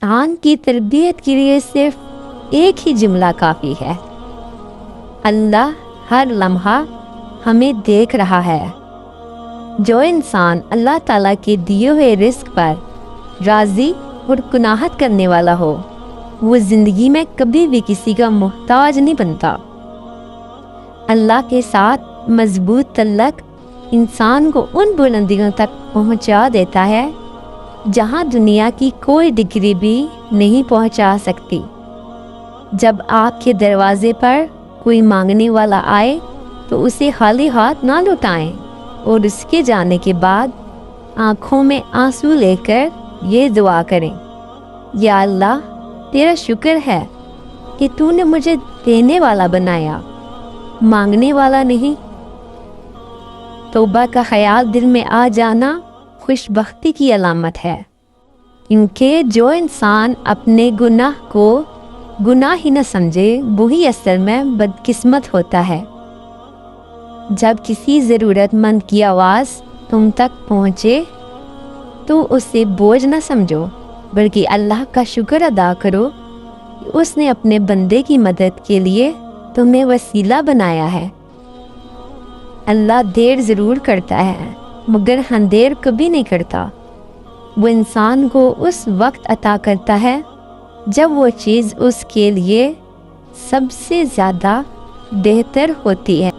شیطان کی تربیت کے لیے صرف ایک ہی جملہ کافی ہے، اللہ ہر لمحہ ہمیں دیکھ رہا ہے۔ جو انسان اللہ تعالیٰ کے دیے ہوئے رزق پر راضی اور قناعت کرنے والا ہو، وہ زندگی میں کبھی بھی کسی کا محتاج نہیں بنتا۔ اللہ کے ساتھ مضبوط تعلق انسان کو ان بلندیوں تک پہنچا دیتا ہے جہاں دنیا کی کوئی ڈگری بھی نہیں پہنچا سکتی۔ جب آپ کے دروازے پر کوئی مانگنے والا آئے تو اسے خالی ہاتھ نہ لوٹائیں، اور اس کے جانے کے بعد آنکھوں میں آنسو لے کر یہ دعا کریں، یا اللہ تیرا شکر ہے کہ تو نے مجھے دینے والا بنایا، مانگنے والا نہیں۔ توبہ کا خیال دل میں آ جانا خوش بختی کی علامت ہے، کیونکہ جو انسان اپنے گناہ کو گناہ ہی نہ سمجھے وہی اصل میں بدقسمت ہوتا ہے۔ جب کسی ضرورت مند کی آواز تم تک پہنچے تو اسے بوجھ نہ سمجھو، بلکہ اللہ کا شکر ادا کرو کہ اس نے اپنے بندے کی مدد کے لیے تمہیں وسیلہ بنایا ہے۔ اللہ دیر ضرور کرتا ہے مگر اندھیر کبھی نہیں کرتا۔ وہ انسان کو اس وقت عطا کرتا ہے جب وہ چیز اس کے لیے سب سے زیادہ بہتر ہوتی ہے۔